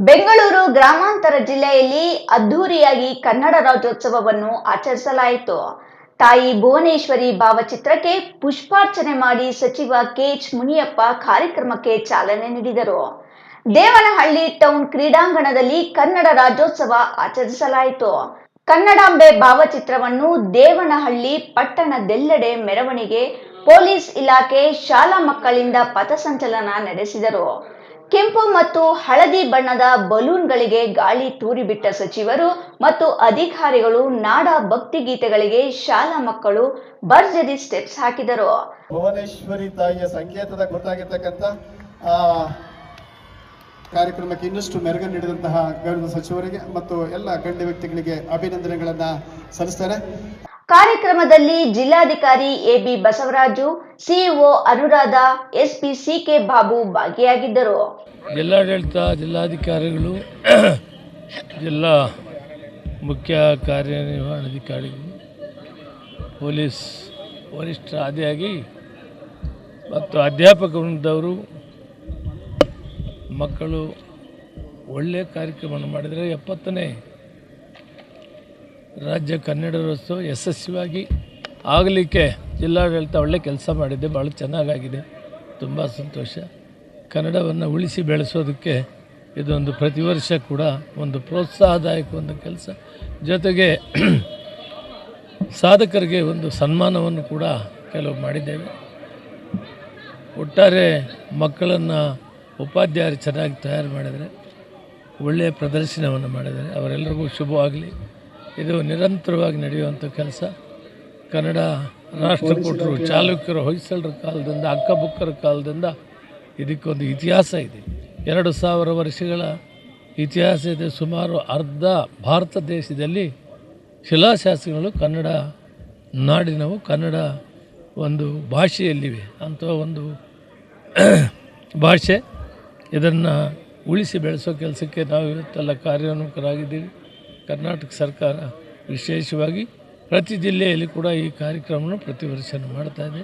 ಬೆಂಗಳೂರು ಗ್ರಾಮಾಂತರ ಜಿಲ್ಲೆಯಲ್ಲಿ ಅದ್ಧೂರಿಯಾಗಿ ಕನ್ನಡ ರಾಜ್ಯೋತ್ಸವವನ್ನು ಆಚರಿಸಲಾಯಿತು. ತಾಯಿ ಭುವನೇಶ್ವರಿ ಭಾವಚಿತ್ರಕ್ಕೆ ಪುಷ್ಪಾರ್ಚನೆ ಮಾಡಿ ಸಚಿವ ಕೆಎಚ್ ಮುನಿಯಪ್ಪ ಕಾರ್ಯಕ್ರಮಕ್ಕೆ ಚಾಲನೆ ನೀಡಿದರು. ದೇವನಹಳ್ಳಿ ಟೌನ್ ಕ್ರೀಡಾಂಗಣದಲ್ಲಿ ಕನ್ನಡ ರಾಜ್ಯೋತ್ಸವ ಆಚರಿಸಲಾಯಿತು. ಕನ್ನಡಾಂಬೆ ಭಾವಚಿತ್ರವನ್ನು ದೇವನಹಳ್ಳಿ ಪಟ್ಟಣದೆಲ್ಲೆಡೆ ಮೆರವಣಿಗೆ, ಪೊಲೀಸ್ ಇಲಾಖೆ, ಶಾಲಾ ಮಕ್ಕಳಿಂದ ಪಥಸಂಚಲನ ನಡೆಸಿದರು. ಕೆಂಪು ಮತ್ತು ಹಳದಿ ಬಣ್ಣದ ಬಲೂನ್ಗಳಿಗೆ ಗಾಳಿ ತೂರಿಬಿಟ್ಟ ಸಚಿವರು ಮತ್ತು ಅಧಿಕಾರಿಗಳು ನಾಡ ಭಕ್ತಿಗೀತೆಗಳಿಗೆ ಶಾಲಾ ಮಕ್ಕಳು ಭರ್ಜರಿ ಸ್ಟೆಪ್ಸ್ ಹಾಕಿದರು. ಭುವನೇಶ್ವರಿ ತಾಯಿಯ ಸಂಕೇತದ ಗೊತ್ತಾಗಿರ್ತಕ್ಕಂಥ ಕಾರ್ಯಕ್ರಮಕ್ಕೆ ಇನ್ನಷ್ಟು ಮೆರುಗು ನೀಡಿದಂತಹ ಗೌರವ ಸಚಿವರಿಗೆ ಮತ್ತು ಎಲ್ಲ ಗಣ್ಯ ವ್ಯಕ್ತಿಗಳಿಗೆ ಅಭಿನಂದನೆಗಳನ್ನ ಸಲ್ಲಿಸ್ತಾರೆ. ಕಾರ್ಯಕ್ರಮದಲ್ಲಿ ಜಿಲ್ಲಾಧಿಕಾರಿ A B Basavaraju, CEO Anuradha, SP C K Babu ಭಾಗಿಯಾಗಿದ್ದರು. ಜಿಲ್ಲಾಡಳಿತ, ಜಿಲ್ಲಾಧಿಕಾರಿಗಳು, ಜಿಲ್ಲಾ ಮುಖ್ಯ ಕಾರ್ಯನಿರ್ವಹಣಾಧಿಕಾರಿಗಳು, ಪೊಲೀಸ್ ವರಿಷ್ಠರ ಆದಿಯಾಗಿ ಮತ್ತು ಅಧ್ಯಾಪಕ ವೃಂದವರು, ಮಕ್ಕಳು ಒಳ್ಳೆಯ ಕಾರ್ಯಕ್ರಮವನ್ನು ಮಾಡಿದರೆ 70ನೇ ರಾಜ್ಯ ಕನ್ನಡ ರಾಜ್ಯೋತ್ಸವ ಯಶಸ್ವಿಯಾಗಿ ಆಗಲಿಕ್ಕೆ ಜಿಲ್ಲಾಡಳಿತ ಒಳ್ಳೆ ಕೆಲಸ ಮಾಡಿದೆ. ಭಾಳ ಚೆನ್ನಾಗಾಗಿದೆ, ತುಂಬ ಸಂತೋಷ. ಕನ್ನಡವನ್ನು ಉಳಿಸಿ ಬೆಳೆಸೋದಕ್ಕೆ ಇದೊಂದು ಪ್ರತಿ ವರ್ಷ ಕೂಡ ಒಂದು ಪ್ರೋತ್ಸಾಹದಾಯಕ ಒಂದು ಕೆಲಸ. ಜೊತೆಗೆ ಸಾಧಕರಿಗೆ ಒಂದು ಸನ್ಮಾನವನ್ನು ಕೂಡ ಕೆಲವು ಮಾಡಿದ್ದೇವೆ. ಒಟ್ಟಾರೆ ಮಕ್ಕಳನ್ನು ಉಪಾಧ್ಯಾಯರು ಚೆನ್ನಾಗಿ ತಯಾರು ಮಾಡಿದರೆ, ಒಳ್ಳೆಯ ಪ್ರದರ್ಶನವನ್ನು ಮಾಡಿದರೆ ಅವರೆಲ್ಲರಿಗೂ ಶುಭವಾಗಲಿ. ಇದು ನಿರಂತರವಾಗಿ ನಡೆಯುವಂಥ ಕೆಲಸ. ಕನ್ನಡ ರಾಷ್ಟ್ರಕೂಟರು, ಚಾಲುಕ್ಯರು, ಹೊಯ್ಸಳರ ಕಾಲದಿಂದ, ಅಕ್ಕಬುಕ್ಕರ ಕಾಲದಿಂದ ಇದಕ್ಕೊಂದು ಇತಿಹಾಸ ಇದೆ. 2000 ವರ್ಷಗಳ ಇತಿಹಾಸ ಇದೆ. ಸುಮಾರು ಅರ್ಧ ಭಾರತ ದೇಶದಲ್ಲಿ ಶಿಲಾಶಾಸನಗಳು ಕನ್ನಡ ನಾಡಿನವು, ಕನ್ನಡ ಒಂದು ಭಾಷೆಯಲ್ಲಿವೆ. ಅಂಥ ಒಂದು ಭಾಷೆ, ಇದನ್ನು ಉಳಿಸಿ ಬೆಳೆಸೋ ಕೆಲಸಕ್ಕೆ ನಾವು ಇವತ್ತೆಲ್ಲ ಕಾರ್ಯೋನ್ಮುಖರಾಗಿದ್ದೀವಿ. ಕರ್ನಾಟಕ ಸರ್ಕಾರ ವಿಶೇಷವಾಗಿ ಪ್ರತಿ ಜಿಲ್ಲೆಯಲ್ಲಿ ಕೂಡ ಈ ಕಾರ್ಯಕ್ರಮವನ್ನು ಪ್ರತಿ ವರ್ಷ ಮಾಡ್ತಾಯಿದೆ.